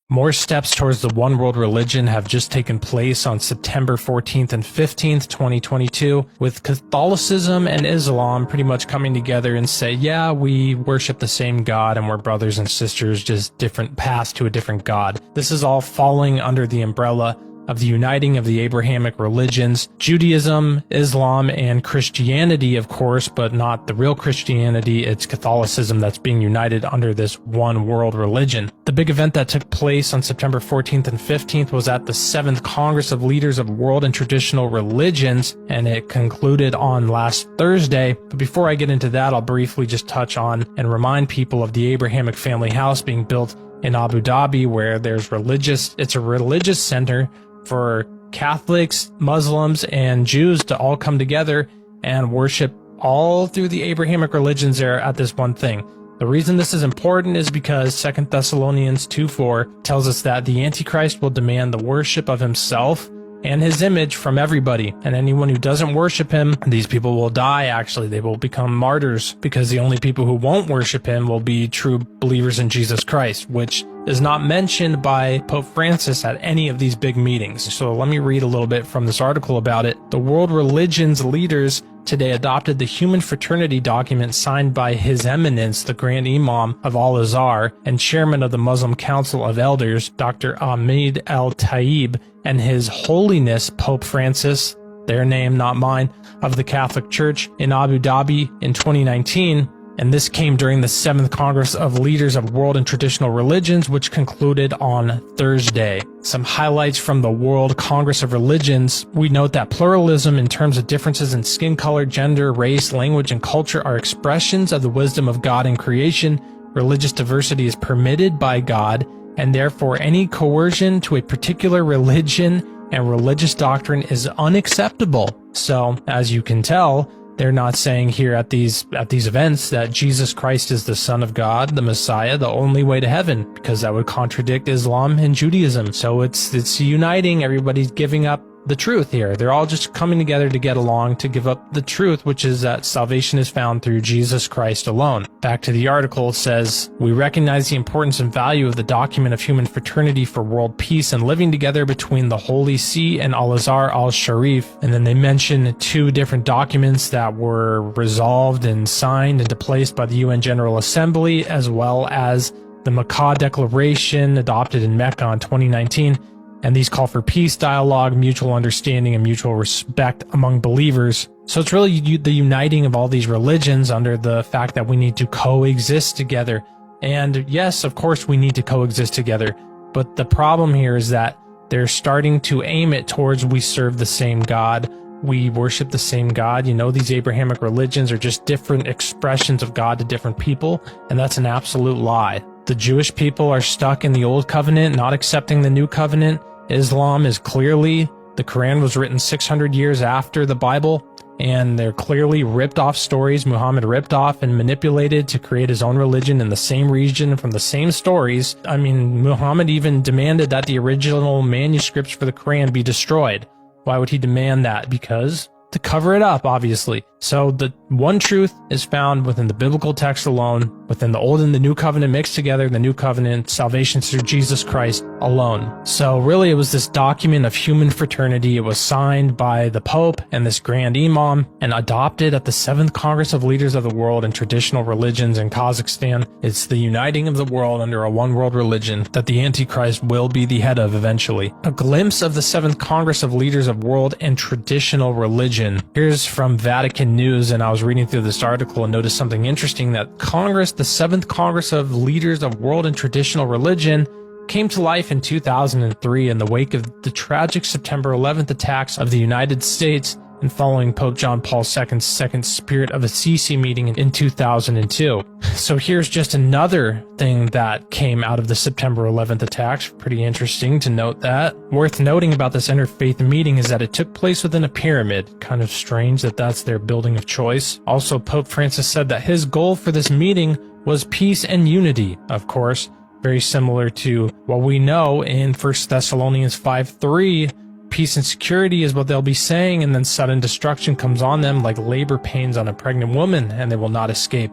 More steps towards the one world religion have just taken place on September 14th and 15th, 2022, with Catholicism and Islam pretty much coming together and say, yeah, we worship the same God and we're brothers and sisters, just different paths to a different God. This is all falling under the umbrella of the uniting of the Abrahamic religions, Judaism, Islam, and Christianity, of course, but not the real Christianity. It's Catholicism that's being united under this one world religion. The big event that took place on September 14th and 15th was at the 7th Congress of Leaders of World and Traditional Religions, and it concluded on last Thursday. But before I get into that, I'll briefly just touch on and remind people of the Abrahamic family house being built in Abu Dhabi, where it's a religious center for Catholics, Muslims, and Jews to all come together and worship all through the Abrahamic religions there at this one thing. The reason this is important is because 2 Thessalonians 2:4 tells us that the Antichrist will demand the worship of himself and his image from everybody, and anyone who doesn't worship him, these people will die. Actually, they will become martyrs, because the only people who won't worship him will be true believers in Jesus Christ, which is not mentioned by Pope Francis at any of these big meetings. So let me read a little bit from this article about it. The world religions leaders today adopted the Human Fraternity document signed by His Eminence, the Grand Imam of Al-Azhar and Chairman of the Muslim Council of Elders, Dr. Ahmed Al-Taib, and His Holiness Pope Francis, their name, not mine, of the Catholic Church in Abu Dhabi in 2019. And this came during the 7th Congress of Leaders of World and Traditional Religions, which concluded on Thursday. Some highlights from the World Congress of Religions. We note that pluralism in terms of differences in skin color, gender, race, language, and culture are expressions of the wisdom of God in creation. Religious diversity is permitted by God, and therefore any coercion to a particular religion and religious doctrine is unacceptable. So, as you can tell, they're not saying here at these events that Jesus Christ is the Son of God, the Messiah, the only way to heaven, because that would contradict Islam and Judaism. So it's uniting. Everybody's giving up the truth here. They're all just coming together to get along, to give up the truth, which is that salvation is found through Jesus Christ alone. Back to the article, it says, we recognize the importance and value of the document of human fraternity for world peace and living together between the Holy See and Al-Azhar al-Sharif. And then they mention 2 different documents that were resolved and signed into place by the UN General Assembly, as well as the Makkah Declaration adopted in Mecca in 2019. And these call for peace, dialogue, mutual understanding, and mutual respect among believers. So it's really the uniting of all these religions under the fact that we need to coexist together. And yes, of course, we need to coexist together. But the problem here is that they're starting to aim it towards we serve the same God. We worship the same God. You know, these Abrahamic religions are just different expressions of God to different people. And that's an absolute lie. The Jewish people are stuck in the old covenant, not accepting the new covenant. Islam is clearly, the Quran was written 600 years after the Bible, and they're clearly ripped off stories Muhammad ripped off and manipulated to create his own religion in the same region from the same stories. I mean, Muhammad even demanded that the original manuscripts for the Quran be destroyed. Why would he demand that? Because to cover it up, obviously. So the one truth is found within the biblical text alone, within the Old and the New Covenant mixed together, the New Covenant, salvation through Jesus Christ alone. So really it was this document of human fraternity. It was signed by the Pope and this Grand Imam and adopted at the 7th Congress of Leaders of the World and Traditional Religions in Kazakhstan. It's the uniting of the world under a one world religion that the Antichrist will be the head of eventually. A glimpse of the 7th Congress of Leaders of World and Traditional Religion. Here's from Vatican News, and I was reading through this article and noticed something interesting, that Congress, the 7th Congress of Leaders of World and Traditional Religion, came to life in 2003 in the wake of the tragic September 11th attacks of the United States and following Pope John Paul II's second Spirit of Assisi meeting in 2002. So here's just another thing that came out of the September 11th attacks. Pretty interesting to note that. Worth noting about this interfaith meeting is that it took place within a pyramid. Kind of strange that that's their building of choice. Also, Pope Francis said that his goal for this meeting was peace and unity, of course, very similar to what we know in 1 Thessalonians 5:3. Peace and security is what they'll be saying, and then sudden destruction comes on them like labor pains on a pregnant woman, and they will not escape.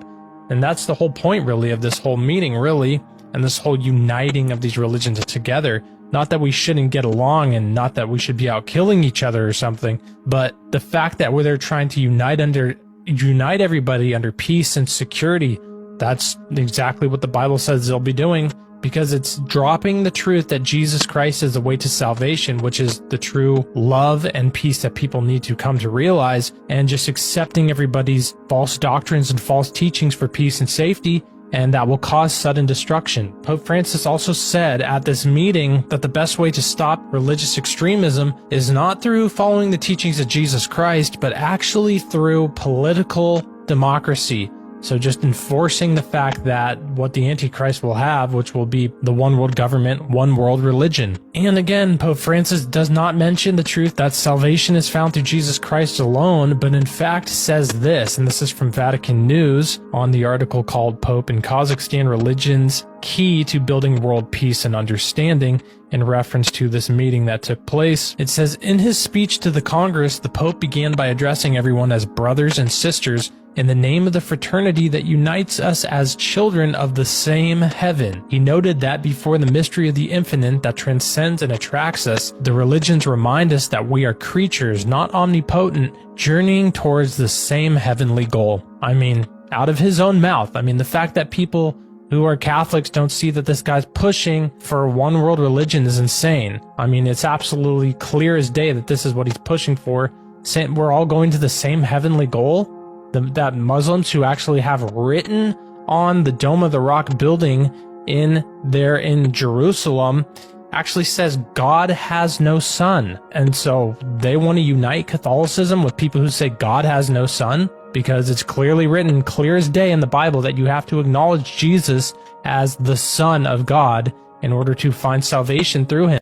And that's the whole point, really, of this whole meeting, really. and this whole uniting of these religions together. Not that we shouldn't get along and not that we should be out killing each other or something, but the fact that they're trying to unite everybody under peace and security, that's exactly what the Bible says they'll be doing, because it's dropping the truth that Jesus Christ is the way to salvation, which is the true love and peace that people need to come to realize, and just accepting everybody's false doctrines and false teachings for peace and safety, and that will cause sudden destruction. Pope Francis also said at this meeting that the best way to stop religious extremism is not through following the teachings of Jesus Christ, but actually through political democracy. So just enforcing the fact that what the Antichrist will have, which will be the one world government, one world religion. And again, Pope Francis does not mention the truth that salvation is found through Jesus Christ alone, but in fact says this, and this is from Vatican News on the article called Pope in Kazakhstan Religions Key to Building World Peace and Understanding, in reference to this meeting that took place. It says, in his speech to the Congress, the Pope began by addressing everyone as brothers and sisters in the name of the fraternity that unites us as children of the same heaven. He noted that before the mystery of the infinite that transcends and attracts us, the religions remind us that we are creatures, not omnipotent, journeying towards the same heavenly goal. I mean, out of his own mouth. I mean, the fact that people who are Catholics don't see that this guy's pushing for one world religion is insane. I mean, it's absolutely clear as day that this is what he's pushing for, saying we're all going to the same heavenly goal. That Muslims who actually have written on the Dome of the Rock building in Jerusalem actually says God has no son. And so they want to unite Catholicism with people who say God has no son, because it's clearly written, clear as day in the Bible, that you have to acknowledge Jesus as the Son of God in order to find salvation through him.